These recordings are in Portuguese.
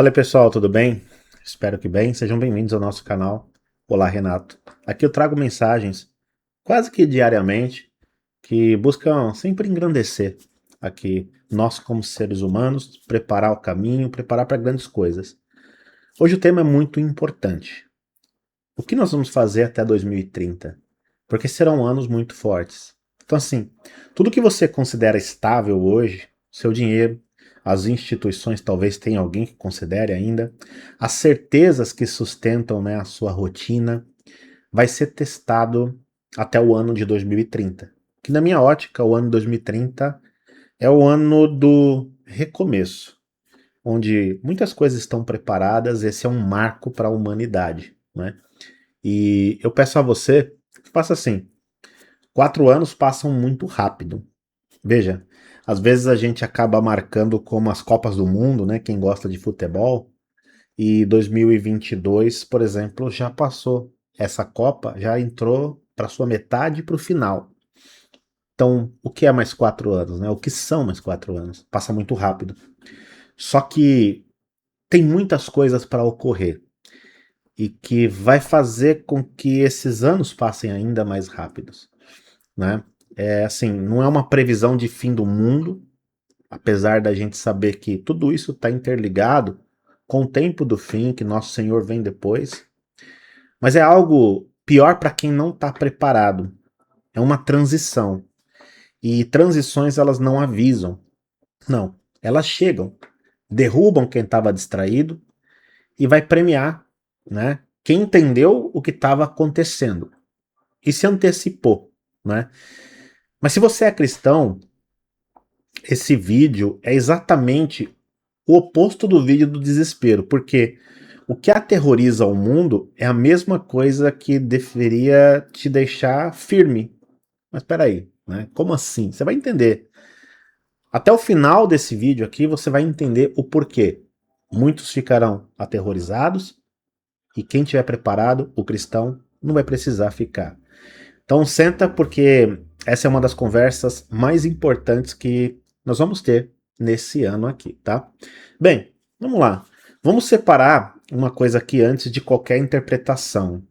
Fala pessoal, tudo bem? Espero que bem. Sejam bem-vindos ao nosso canal. Olá, Renato. Aqui eu trago mensagens quase que diariamente que buscam sempre engrandecer aqui nós como seres humanos, preparar o caminho, preparar para grandes coisas. Hoje o tema é muito importante. O que nós vamos fazer até 2030? Porque serão anos muito fortes. Então assim, tudo que você considera estável hoje, seu dinheiro, as instituições, talvez tenha alguém que considere ainda, as certezas que sustentam, né, a sua rotina, vai ser testado até o ano de 2030. Que na minha ótica, o ano 2030 é o ano do recomeço, onde muitas coisas estão preparadas, esse é um marco para a humanidade, né? E eu peço a você que faça assim, 4 anos passam muito rápido. Veja, às vezes a gente acaba marcando como as Copas do Mundo, né? Quem gosta de futebol. E 2022, por exemplo, já passou. Essa Copa já entrou para sua metade para o final. Então, o que é mais 4 anos, né? O que são mais 4 anos? Passa muito rápido. Só que tem muitas coisas para ocorrer e que vai fazer com que esses anos passem ainda mais rápidos, né? É assim, não é uma previsão de fim do mundo, apesar da gente saber que tudo isso está interligado com o tempo do fim, que nosso Senhor vem depois, mas é algo pior para quem não está preparado. É uma transição. E transições elas não avisam. Não, elas chegam, derrubam quem estava distraído e vai premiar, né? Quem entendeu o que estava acontecendo e se antecipou, né? Mas se você é cristão, esse vídeo é exatamente o oposto do vídeo do desespero, porque o que aterroriza o mundo é a mesma coisa que deveria te deixar firme. Mas peraí, né? Como assim? Você vai entender. Até o final desse vídeo aqui você vai entender o porquê. Muitos ficarão aterrorizados e quem tiver preparado, o cristão, não vai precisar ficar. Então senta porque essa é uma das conversas mais importantes que nós vamos ter nesse ano aqui, tá? Bem, vamos lá. Vamos separar uma coisa aqui antes de qualquer interpretação.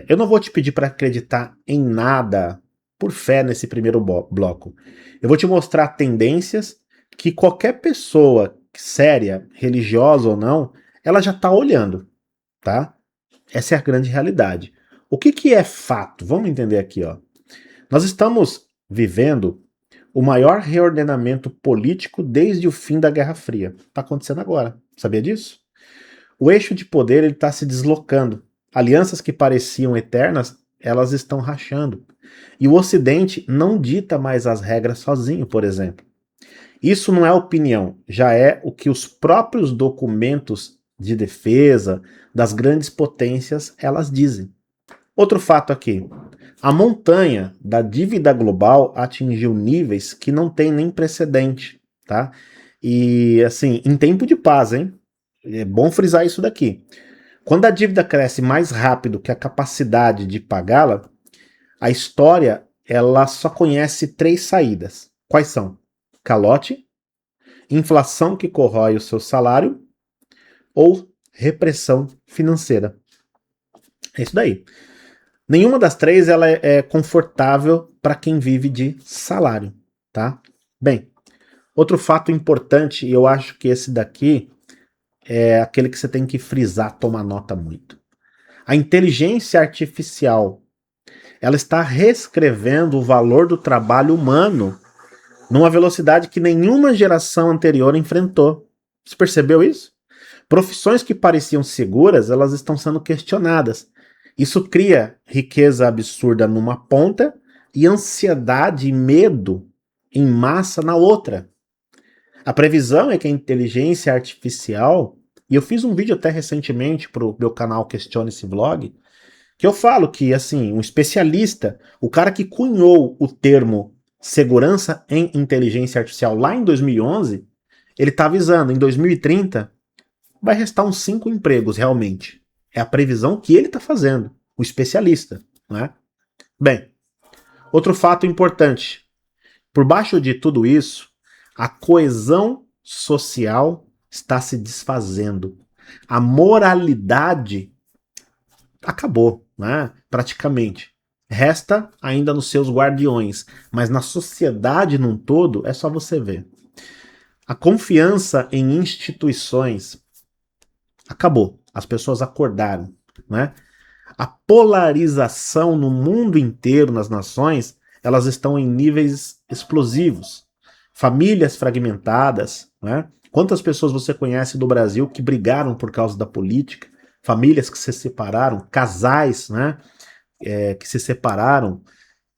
Eu não vou te pedir para acreditar em nada por fé nesse primeiro bloco. Eu vou te mostrar tendências que qualquer pessoa séria, religiosa ou não, ela já está olhando, tá? Essa é a grande realidade. O que, que é fato? Vamos entender aqui, ó. Nós estamos vivendo o maior reordenamento político desde o fim da Guerra Fria. Está acontecendo agora. Sabia disso? O eixo de poder está se deslocando. Alianças que pareciam eternas, elas estão rachando. E o Ocidente não dita mais as regras sozinho, por exemplo. Isso não é opinião, já é o que os próprios documentos de defesa das grandes potências elas dizem. Outro fato aqui. A montanha da dívida global atingiu níveis que não tem nem precedente, tá? E assim, em tempo de paz, hein? É bom frisar isso daqui. Quando a dívida cresce mais rápido que a capacidade de pagá-la, a história ela só conhece três saídas. Quais são? Calote, inflação que corrói o seu salário ou repressão financeira. É isso daí. Nenhuma das três ela é confortável para quem vive de salário, tá? Bem, outro fato importante, e eu acho que esse daqui é aquele que você tem que frisar, tomar nota muito. A inteligência artificial, ela está reescrevendo o valor do trabalho humano numa velocidade que nenhuma geração anterior enfrentou. Você percebeu isso? Profissões que pareciam seguras, elas estão sendo questionadas. Isso cria riqueza absurda numa ponta e ansiedade e medo em massa na outra. A previsão é que a inteligência artificial, e eu fiz um vídeo até recentemente para o meu canal Questione-se Vlog, que eu falo que, assim, um especialista, o cara que cunhou o termo segurança em inteligência artificial lá em 2011, ele está avisando, em 2030 vai restar uns 5 empregos realmente. É a previsão que ele está fazendo, o especialista, né? Bem, outro fato importante. Por baixo de tudo isso, a coesão social está se desfazendo. A moralidade acabou, né? Praticamente. Resta ainda nos seus guardiões, mas na sociedade num todo é só você ver. A confiança em instituições acabou. As pessoas acordaram, né? A polarização no mundo inteiro, nas nações, elas estão em níveis explosivos. Famílias fragmentadas, né? Quantas pessoas você conhece do Brasil que brigaram por causa da política? Famílias que se separaram, casais, né? Que se separaram,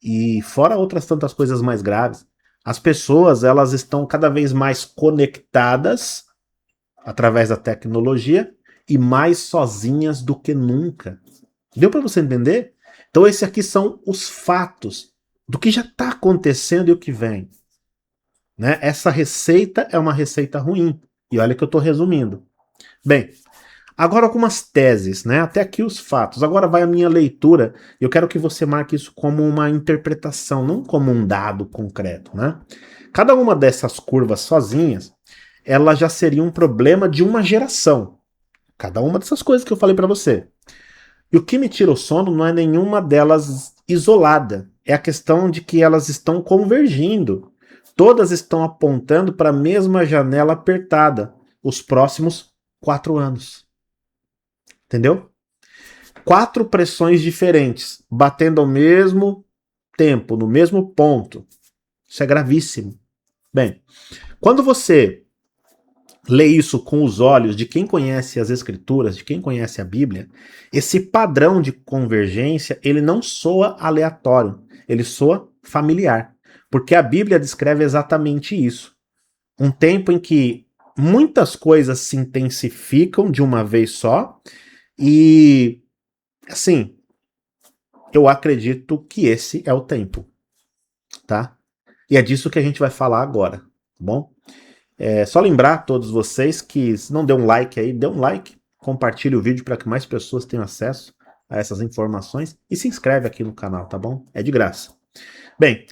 e fora outras tantas coisas mais graves. As pessoas, elas estão cada vez mais conectadas através da tecnologia e mais sozinhas do que nunca. Deu para você entender? Então esses aqui são os fatos do que já está acontecendo e o que vem. Né? Essa receita é uma receita ruim. E olha que eu estou resumindo. Bem, agora algumas teses, né? Até aqui os fatos. Agora vai a minha leitura. Eu quero que você marque isso como uma interpretação, não como um dado concreto, né? Cada uma dessas curvas sozinhas, ela já seria um problema de uma geração. Cada uma dessas coisas que eu falei para você. E o que me tira o sono não é nenhuma delas isolada. É a questão de que elas estão convergindo. Todas estão apontando para a mesma janela apertada. Os próximos 4 anos. Entendeu? 4 pressões diferentes, batendo ao mesmo tempo, no mesmo ponto. Isso é gravíssimo. Bem, quando você lê isso com os olhos de quem conhece as escrituras, de quem conhece a Bíblia, esse padrão de convergência, ele não soa aleatório, ele soa familiar, porque a Bíblia descreve exatamente isso. Um tempo em que muitas coisas se intensificam de uma vez só e, assim, eu acredito que esse é o tempo, tá? E é disso que a gente vai falar agora, tá bom? É só lembrar a todos vocês que se não deu um like aí, dê um like, compartilhe o vídeo para que mais pessoas tenham acesso a essas informações e se inscreve aqui no canal, tá bom? É de graça. Bem,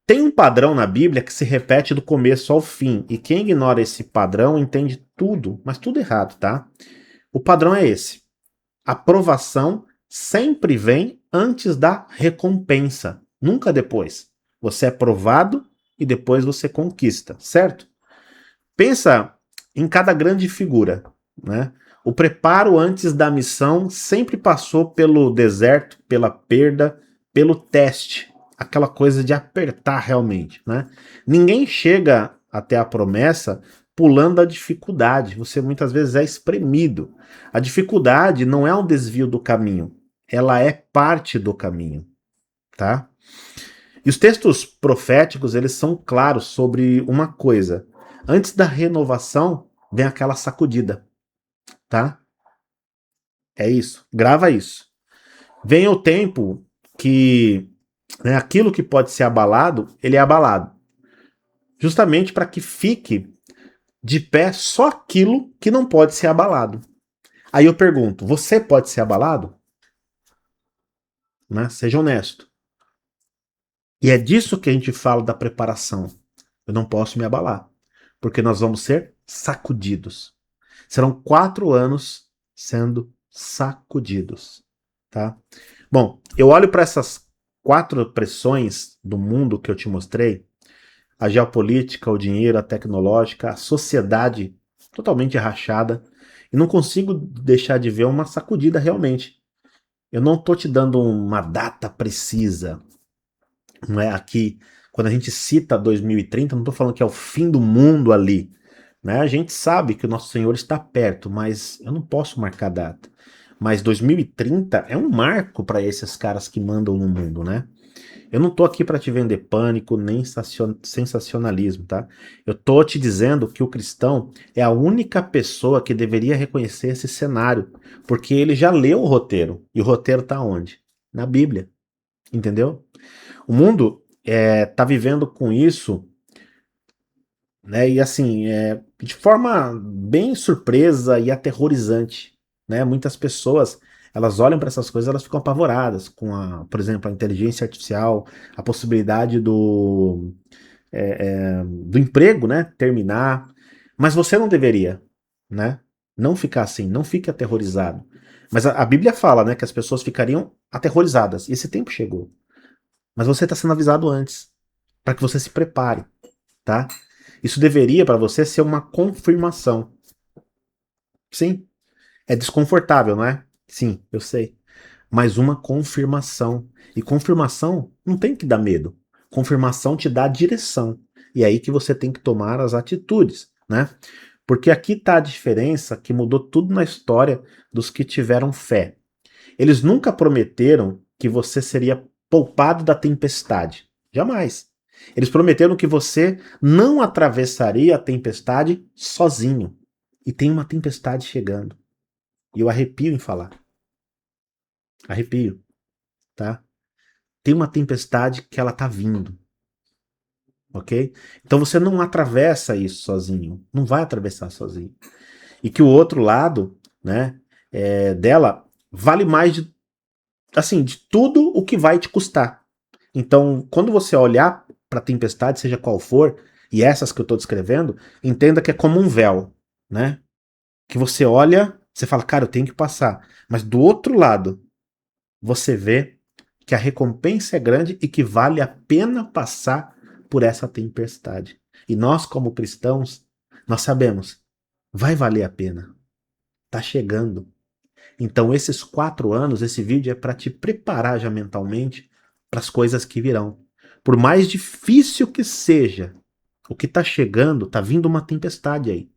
tem um padrão na Bíblia que se repete do começo ao fim, e quem ignora esse padrão entende tudo, mas tudo errado, tá? O padrão é esse. A aprovação sempre vem antes da recompensa, nunca depois. Você é provado e depois você conquista, certo? Pensa em cada grande figura, né? O preparo antes da missão sempre passou pelo deserto, pela perda, pelo teste, aquela coisa de apertar realmente, né? Ninguém chega até a promessa pulando a dificuldade, você muitas vezes é espremido. A dificuldade não é um desvio do caminho, ela é parte do caminho, tá? E os textos proféticos, eles são claros sobre uma coisa. Antes da renovação, vem aquela sacudida, tá? É isso. Grava isso. Vem o tempo que, né, aquilo que pode ser abalado, ele é abalado. Justamente para que fique de pé só aquilo que não pode ser abalado. Aí eu pergunto, você pode ser abalado? Né? Seja honesto. E é disso que a gente fala da preparação. Eu não posso me abalar, porque nós vamos ser sacudidos. Serão 4 anos sendo sacudidos, tá? Bom, eu olho para essas 4 pressões do mundo que eu te mostrei, a geopolítica, o dinheiro, a tecnológica, a sociedade totalmente rachada, e não consigo deixar de ver uma sacudida realmente. Eu não estou te dando uma data precisa, não é aqui, quando a gente cita 2030, não estou falando que é o fim do mundo ali, né? A gente sabe que o nosso Senhor está perto, mas eu não posso marcar data. Mas 2030 é um marco para esses caras que mandam no mundo, né? Eu não tô aqui para te vender pânico nem sensacionalismo, tá? Eu tô te dizendo que o cristão é a única pessoa que deveria reconhecer esse cenário, porque ele já leu o roteiro. E o roteiro tá onde? Na Bíblia, entendeu? O mundo tá vivendo com isso, né? E assim, de forma bem surpresa e aterrorizante, né? Muitas pessoas, elas olham para essas coisas, elas ficam apavoradas com por exemplo, a inteligência artificial, a possibilidade do emprego, né? Terminar. Mas você não deveria. né? Não ficar assim, não fique aterrorizado. Mas a Bíblia fala, né, que as pessoas ficariam aterrorizadas. E esse tempo chegou. Mas você está sendo avisado antes, para que você se prepare, tá? Isso deveria para você ser uma confirmação. Sim, é desconfortável, não é? Sim, eu sei. Mas uma confirmação. E confirmação não tem que dar medo. Confirmação te dá direção. E é aí que você tem que tomar as atitudes, né? Porque aqui está a diferença que mudou tudo na história dos que tiveram fé. Eles nunca prometeram que você seria poupado da tempestade. Jamais. Eles prometeram que você não atravessaria a tempestade sozinho. E tem uma tempestade chegando. E eu arrepio em falar. Arrepio, tá? Tem uma tempestade que ela tá vindo. Ok? Então você não atravessa isso sozinho. Não vai atravessar sozinho. E que o outro lado, né, dela vale mais de tudo o que vai te custar. Então, quando você olhar para a tempestade, seja qual for, e essas que eu estou descrevendo, entenda que é como um véu, né? Que você olha, você fala, cara, eu tenho que passar. Mas do outro lado, você vê que a recompensa é grande e que vale a pena passar por essa tempestade. E nós, como cristãos, nós sabemos, vai valer a pena. Tá chegando. Então, esses 4 anos, esse vídeo é para te preparar já mentalmente para as coisas que virão. Por mais difícil que seja, o que está chegando, está vindo uma tempestade aí.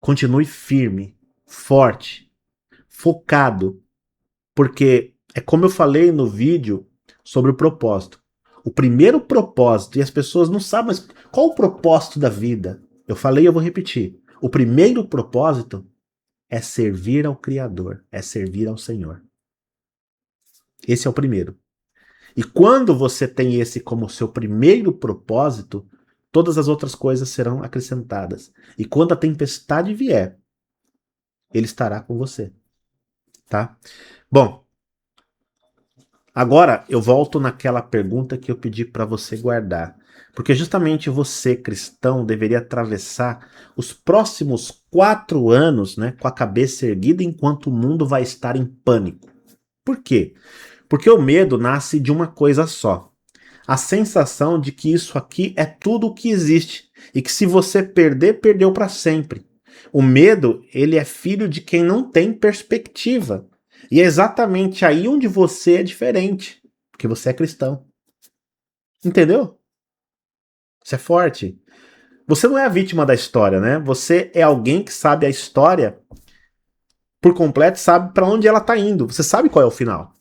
Continue firme, forte, focado, porque é como eu falei no vídeo sobre o propósito. O primeiro propósito, e as pessoas não sabem, mas qual o propósito da vida? Eu falei e eu vou repetir. O primeiro propósito é servir ao Criador, é servir ao Senhor. Esse é o primeiro. E quando você tem esse como seu primeiro propósito, todas as outras coisas serão acrescentadas. E quando a tempestade vier, ele estará com você, tá? Bom, agora eu volto naquela pergunta que eu pedi para você guardar. Porque justamente você, cristão, deveria atravessar os próximos 4 anos, né, com a cabeça erguida enquanto o mundo vai estar em pânico. Por quê? Porque o medo nasce de uma coisa só. A sensação de que isso aqui é tudo o que existe e que se você perder, perdeu para sempre. O medo, ele é filho de quem não tem perspectiva. E é exatamente aí onde você é diferente, porque você é cristão. Entendeu? Você é forte. Você não é a vítima da história, né? Você é alguém que sabe a história por completo, sabe para onde ela está indo. Você sabe qual é o final.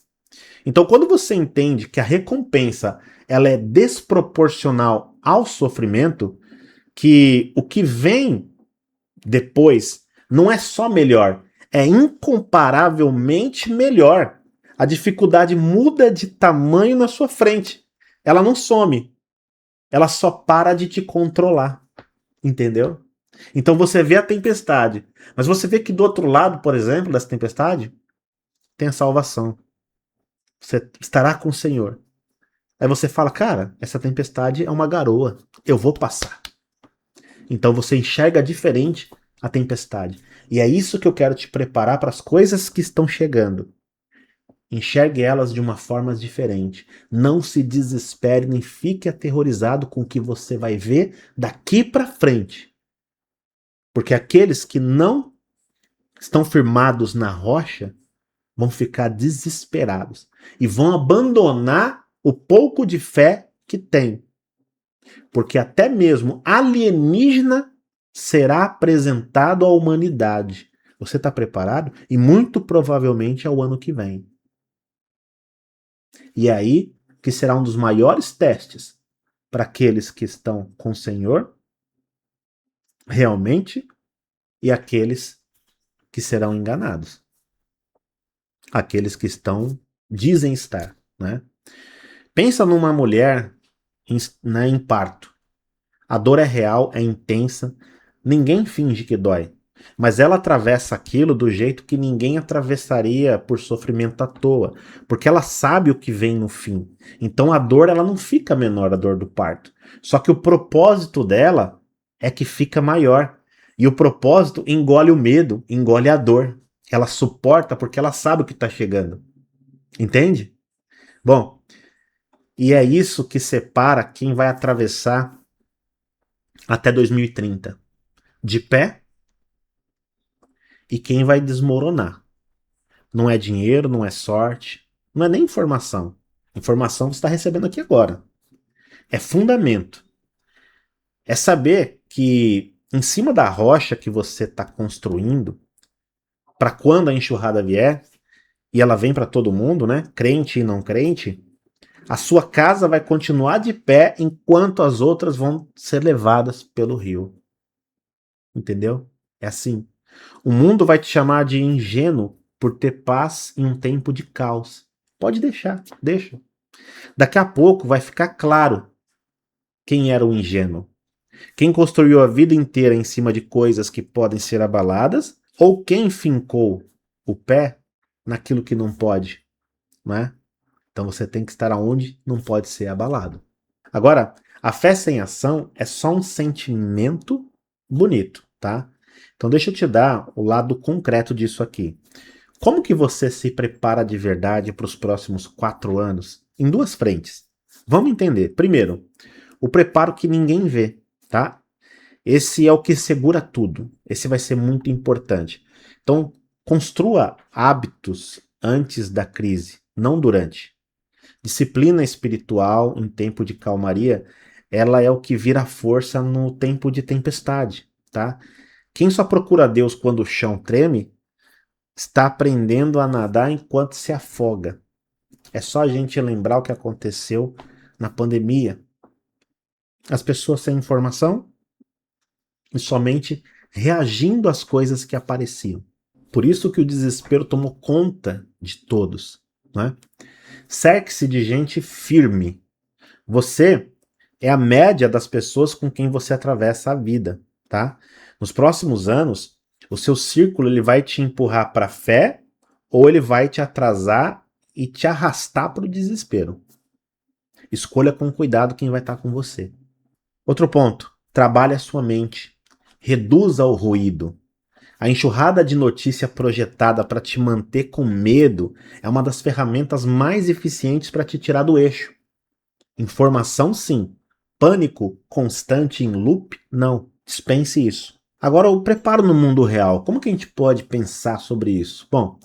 Então, quando você entende que a recompensa ela é desproporcional ao sofrimento, que o que vem depois não é só melhor, é incomparavelmente melhor. A dificuldade muda de tamanho na sua frente. Ela não some, ela só para de te controlar. Entendeu? Então você vê a tempestade, mas você vê que do outro lado, por exemplo, dessa tempestade, tem a salvação. Você estará com o Senhor. Aí você fala, cara, essa tempestade é uma garoa, eu vou passar. Então você enxerga diferente a tempestade. E é isso que eu quero te preparar para as coisas que estão chegando. Enxergue elas de uma forma diferente. Não se desespere nem fique aterrorizado com o que você vai ver daqui para frente. Porque aqueles que não estão firmados na rocha vão ficar desesperados e vão abandonar o pouco de fé que têm. Porque até mesmo alienígena será apresentado à humanidade. Você está preparado? E muito provavelmente é o ano que vem. E é aí que será um dos maiores testes para aqueles que estão com o Senhor realmente e aqueles que serão enganados. Aqueles que dizem estar, né? Pensa numa mulher em parto. A dor é real, é intensa, ninguém finge que dói. Mas ela atravessa aquilo do jeito que ninguém atravessaria por sofrimento à toa, porque ela sabe o que vem no fim. Então a dor ela não fica menor, a dor do parto. Só que o propósito dela é que fica maior. E o propósito engole o medo, engole a dor. Ela suporta porque ela sabe o que está chegando. Entende? Bom, e é isso que separa quem vai atravessar até 2030 de pé e quem vai desmoronar. Não é dinheiro, não é sorte, não é nem informação. Informação você está recebendo aqui agora. É fundamento. É saber que em cima da rocha que você está construindo, para quando a enxurrada vier, e ela vem para todo mundo, né? Crente e não crente, a sua casa vai continuar de pé enquanto as outras vão ser levadas pelo rio. Entendeu? É assim. O mundo vai te chamar de ingênuo por ter paz em um tempo de caos. Pode deixar, deixa. Daqui a pouco vai ficar claro quem era o ingênuo. Quem construiu a vida inteira em cima de coisas que podem ser abaladas ou quem fincou o pé naquilo que não pode, né? Então você tem que estar aonde não pode ser abalado. Agora, a fé sem ação é só um sentimento bonito, tá? Então deixa eu te dar o lado concreto disso aqui. Como que você se prepara de verdade para os próximos 4 anos? Em duas frentes. Vamos entender. Primeiro, o preparo que ninguém vê, tá? Esse é o que segura tudo. Esse vai ser muito importante. Então, construa hábitos antes da crise, não durante. Disciplina espiritual em tempo de calmaria, ela é o que vira força no tempo de tempestade, tá? Quem só procura Deus quando o chão treme, está aprendendo a nadar enquanto se afoga. É só a gente lembrar o que aconteceu na pandemia. As pessoas sem informação e somente reagindo às coisas que apareciam. Por isso que o desespero tomou conta de todos, né? Cerque-se de gente firme. Você é a média das pessoas com quem você atravessa a vida, tá? Nos próximos anos, o seu círculo ele vai te empurrar para a fé ou ele vai te atrasar e te arrastar para o desespero. Escolha com cuidado quem vai estar com você. Outro ponto, trabalhe a sua mente. Reduza o ruído. A enxurrada de notícia projetada para te manter com medo é uma das ferramentas mais eficientes para te tirar do eixo. Informação, sim. Pânico constante em loop, não. Dispense isso. Agora, o preparo no mundo real. Como que a gente pode pensar sobre isso? Bom,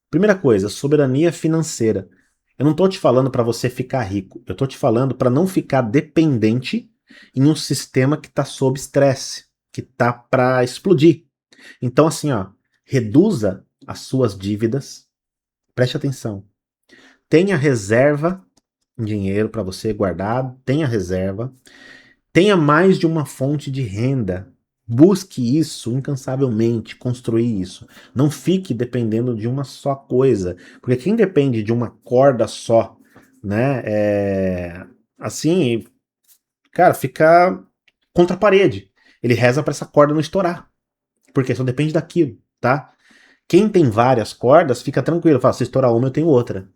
primeira coisa, soberania financeira. Eu não estou te falando para você ficar rico. Eu estou te falando para não ficar dependente em um sistema que está sob estresse, que está para explodir. Então, assim, ó, reduza as suas dívidas. Preste atenção. Tenha reserva em dinheiro para você guardar. Tenha reserva. Tenha mais de uma fonte de renda. Busque isso incansavelmente, construir isso. Não fique dependendo de uma só coisa. Porque quem depende de uma corda só, né? Assim, cara, fica contra a parede. Ele reza para essa corda não estourar. Porque só depende daquilo, tá? Quem tem várias cordas, fica tranquilo. Fala, se estourar uma, eu tenho outra.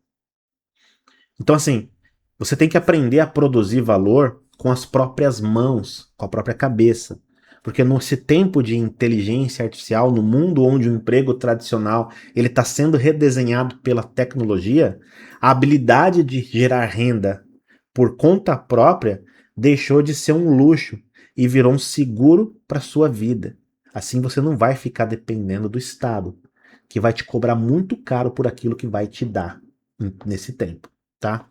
Então, assim, você tem que aprender a produzir valor com as próprias mãos, com a própria cabeça. Porque nesse tempo de inteligência artificial, no mundo onde o emprego tradicional ele está sendo redesenhado pela tecnologia, a habilidade de gerar renda por conta própria deixou de ser um luxo e virou um seguro para sua vida. Assim você não vai ficar dependendo do Estado, que vai te cobrar muito caro por aquilo que vai te dar nesse tempo, tá?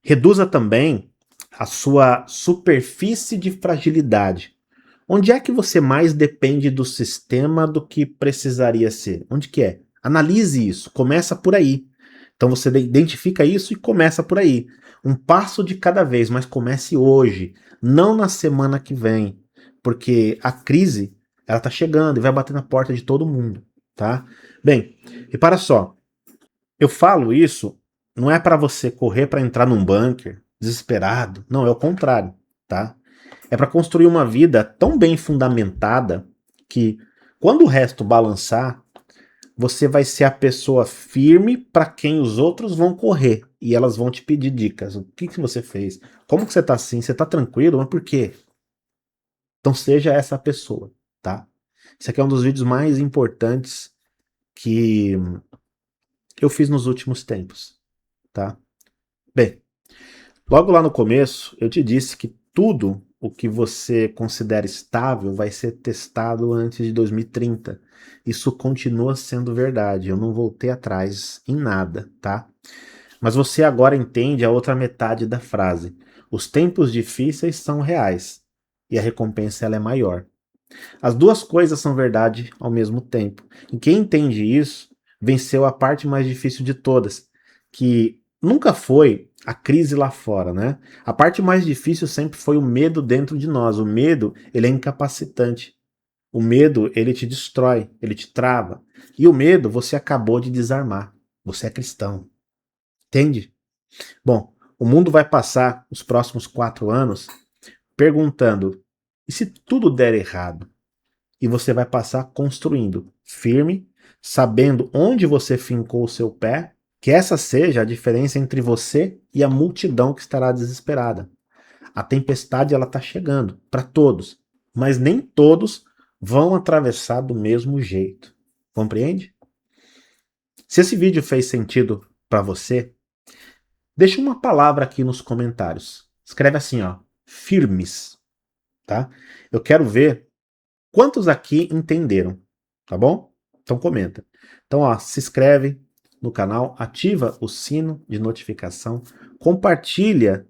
Reduza também a sua superfície de fragilidade. Onde é que você mais depende do sistema do que precisaria ser? Onde que é? Analise isso, começa por aí. Então você identifica isso e começa por aí. Um passo de cada vez, mas comece hoje, não na semana que vem, porque a crise ela tá chegando e vai bater na porta de todo mundo, tá? Bem, repara só, eu falo isso não é para você correr para entrar num bunker desesperado, não, é o contrário, tá? É para construir uma vida tão bem fundamentada que quando o resto balançar, você vai ser a pessoa firme para quem os outros vão correr e elas vão te pedir dicas. O que que você fez? Como que você tá assim? Você tá tranquilo? Mas por quê? Então seja essa pessoa, tá? Esse aqui é um dos vídeos mais importantes que eu fiz nos últimos tempos, tá? Bem, logo lá no começo, eu te disse que tudo o que você considera estável vai ser testado antes de 2030. Isso continua sendo verdade, eu não voltei atrás em nada, tá? Mas você agora entende a outra metade da frase. Os tempos difíceis são reais e a recompensa ela é maior. As duas coisas são verdade ao mesmo tempo. E quem entende isso venceu a parte mais difícil de todas, que nunca foi a crise lá fora, né? A parte mais difícil sempre foi o medo dentro de nós. O medo, ele é incapacitante. O medo, ele te destrói, ele te trava. E o medo, você acabou de desarmar. Você é cristão. Entende? Bom, o mundo vai passar os próximos 4 anos perguntando: e se tudo der errado? E você vai passar construindo firme, sabendo onde você fincou o seu pé, que essa seja a diferença entre você e a multidão que estará desesperada. A tempestade ela está chegando para todos, mas nem todos vão atravessar do mesmo jeito. Compreende? Se esse vídeo fez sentido para você, deixa uma palavra aqui nos comentários. Escreve assim, ó, firmes, tá? Eu quero ver quantos aqui entenderam, tá bom? Então comenta. Então, ó, se inscreve no canal, ativa o sino de notificação, compartilha,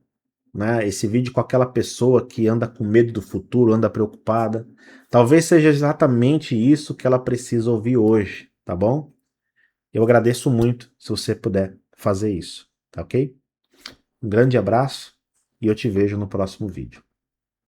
né, esse vídeo com aquela pessoa que anda com medo do futuro, anda preocupada. Talvez seja exatamente isso que ela precisa ouvir hoje, tá bom? Eu agradeço muito se você puder fazer isso, tá ok? Um grande abraço e eu te vejo no próximo vídeo.